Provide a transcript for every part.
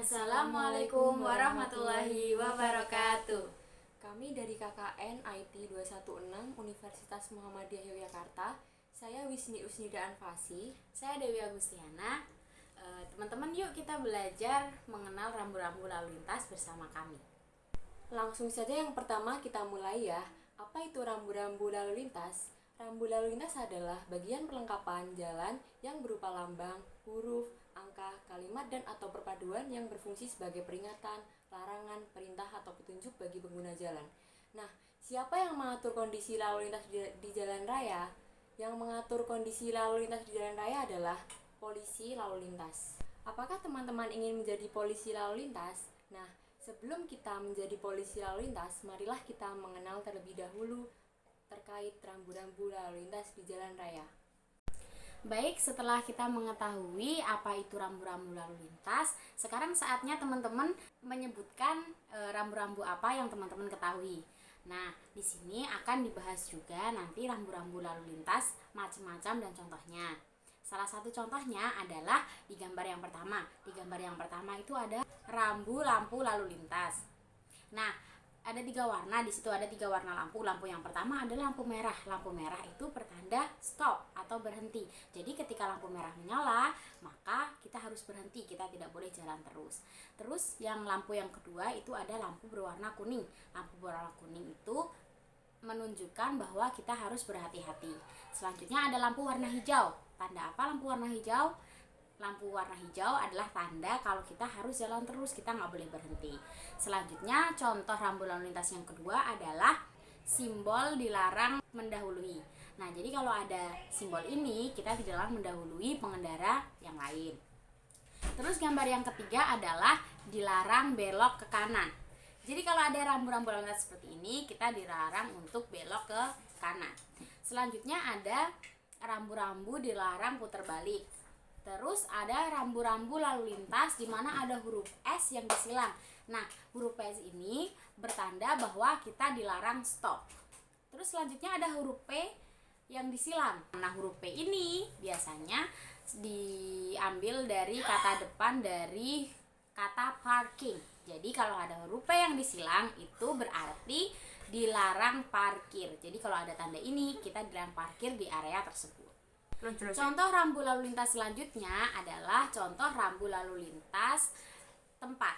Assalamualaikum warahmatullahi wabarakatuh. Kami dari KKN IT 216 Universitas Muhammadiyah Yogyakarta. Saya Wisni Usnida Anfasi. Saya Dewi Agustiana. Teman-teman, yuk kita belajar mengenal rambu-rambu lalu lintas bersama kami. Langsung saja yang pertama kita mulai ya. Apa itu rambu-rambu lalu lintas? Rambu lalu lintas adalah bagian perlengkapan jalan yang berupa lambang, huruf, angka, kalimat, dan atau perpaduan yang berfungsi sebagai peringatan, larangan, perintah, atau petunjuk bagi pengguna jalan. Nah, siapa yang mengatur kondisi lalu lintas di jalan raya? Yang mengatur kondisi lalu lintas di jalan raya adalah polisi lalu lintas. Apakah teman-teman ingin menjadi polisi lalu lintas? Nah, sebelum kita menjadi polisi lalu lintas, marilah kita mengenal terlebih dahulu terkait rambu-rambu lalu lintas di jalan raya. Baik, setelah kita mengetahui apa itu rambu-rambu lalu lintas, sekarang saatnya teman-teman menyebutkan rambu-rambu apa yang teman-teman ketahui. Nah, di sini akan dibahas juga nanti rambu-rambu lalu lintas macam-macam dan contohnya. Salah satu contohnya adalah di gambar yang pertama. Di gambar yang pertama itu ada rambu lampu lalu lintas. Nah, ada 3 warna, di situ ada 3 warna lampu. Lampu yang pertama adalah lampu merah. Lampu merah itu pertanda stop atau berhenti. Jadi ketika lampu merah menyala, maka kita harus berhenti, kita tidak boleh jalan terus. Terus yang lampu yang kedua itu ada lampu berwarna kuning. Lampu berwarna kuning itu menunjukkan bahwa kita harus berhati-hati. Selanjutnya ada lampu warna hijau. Tanda apa lampu warna hijau? Lampu warna hijau adalah tanda kalau kita harus jalan terus, kita nggak boleh berhenti. Selanjutnya, contoh rambu lalu lintas yang kedua adalah simbol dilarang mendahului. Nah, jadi kalau ada simbol ini, kita dilarang mendahului pengendara yang lain. Terus gambar yang ketiga adalah dilarang belok ke kanan. Jadi kalau ada rambu-rambu lalu lintas seperti ini, kita dilarang untuk belok ke kanan. Selanjutnya ada rambu-rambu dilarang putar balik. Terus ada rambu-rambu lalu lintas di mana ada huruf S yang disilang. Nah, huruf S ini bertanda bahwa kita dilarang stop. Terus selanjutnya ada huruf P yang disilang. Nah, huruf P ini biasanya diambil dari kata depan dari kata parking. Jadi kalau ada huruf P yang disilang itu berarti dilarang parkir. Jadi kalau ada tanda ini, kita dilarang parkir di area tersebut. Contoh rambu lalu lintas selanjutnya adalah contoh rambu lalu lintas tempat.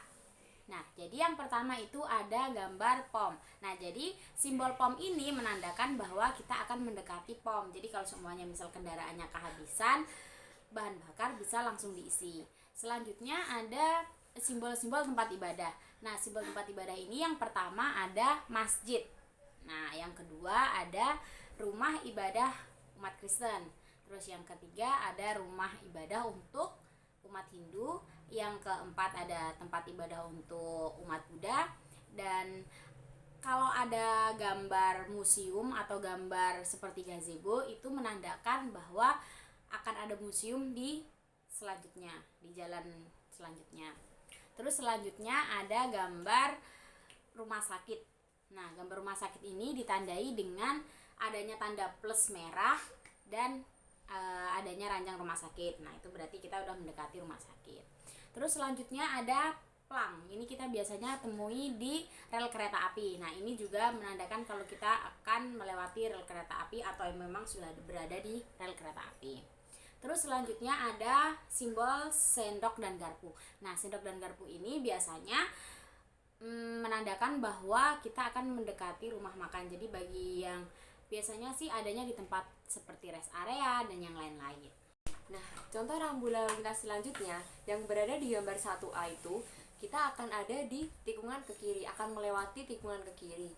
Nah, jadi yang pertama itu ada gambar pom. Nah, jadi simbol pom ini menandakan bahwa kita akan mendekati pom. Jadi kalau semuanya misal kendaraannya kehabisan bahan bakar, bisa langsung diisi. Selanjutnya ada simbol-simbol tempat ibadah. Nah, simbol tempat ibadah ini yang pertama ada masjid. Nah, yang kedua ada rumah ibadah umat Kristen. Terus yang ketiga ada rumah ibadah untuk umat Hindu. Yang keempat ada tempat ibadah untuk umat Buddha. Dan kalau ada gambar museum atau gambar seperti gazebo, itu menandakan bahwa akan ada museum di selanjutnya, di jalan selanjutnya. Terus selanjutnya ada gambar rumah sakit. Nah, gambar rumah sakit ini ditandai dengan adanya tanda plus merah dan adanya ranjang rumah sakit. Nah, itu berarti kita udah mendekati rumah sakit. Terus selanjutnya ada plang. Ini kita biasanya temui di rel kereta api. Nah, ini juga menandakan kalau kita akan melewati rel kereta api atau memang sudah berada di rel kereta api. Terus selanjutnya ada simbol sendok dan garpu. Nah, sendok dan garpu ini biasanya menandakan bahwa kita akan mendekati rumah makan. Jadi bagi yang biasanya sih adanya di tempat seperti rest area dan yang lain-lain. Nah, contoh rambu lalu lintas selanjutnya yang berada di gambar 1A itu, kita akan ada di tikungan ke kiri, akan melewati tikungan ke kiri.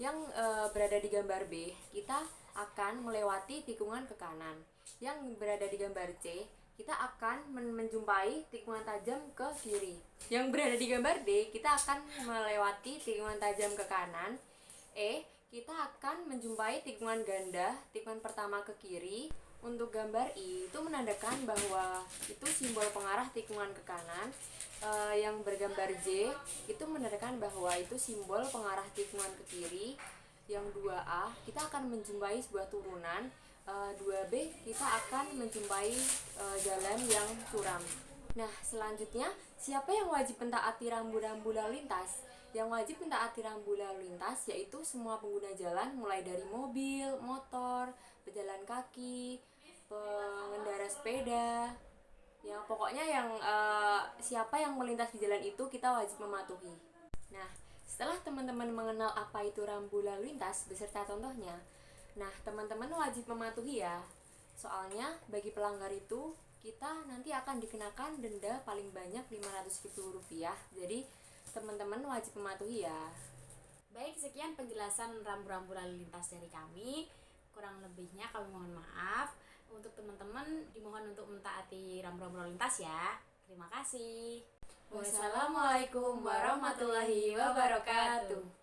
Yang berada di gambar B, kita akan melewati tikungan ke kanan. Yang berada di gambar C, kita akan menjumpai tikungan tajam ke kiri. Yang berada di gambar D, kita akan melewati tikungan tajam ke kanan. Kita akan menjumpai tikungan ganda, tikungan pertama ke kiri. Untuk gambar I itu menandakan bahwa itu simbol pengarah tikungan ke kanan. Yang bergambar J itu menandakan bahwa itu simbol pengarah tikungan ke kiri. Yang 2A kita akan menjumpai sebuah turunan. 2B kita akan menjumpai jalan yang curam. Nah, selanjutnya, siapa yang wajib mentaati rambu-rambu lalu lintas? Yang wajib mentaati rambu lalu lintas yaitu semua pengguna jalan, mulai dari mobil, motor, pejalan kaki, pengendara sepeda. Ya, pokoknya siapa yang melintas di jalan itu kita wajib mematuhi. Nah, setelah teman-teman mengenal apa itu rambu lalu lintas beserta contohnya, nah teman-teman wajib mematuhi ya. Soalnya bagi pelanggar itu kita nanti akan dikenakan denda paling banyak Rp500.000. Jadi teman-teman wajib mematuhi ya. Baik, sekian penjelasan rambu-rambu lalu lintas dari kami. Kurang lebihnya kami mohon maaf. Untuk teman-teman dimohon untuk mentaati rambu-rambu lalu lintas ya. Terima kasih. Wassalamualaikum warahmatullahi wabarakatuh.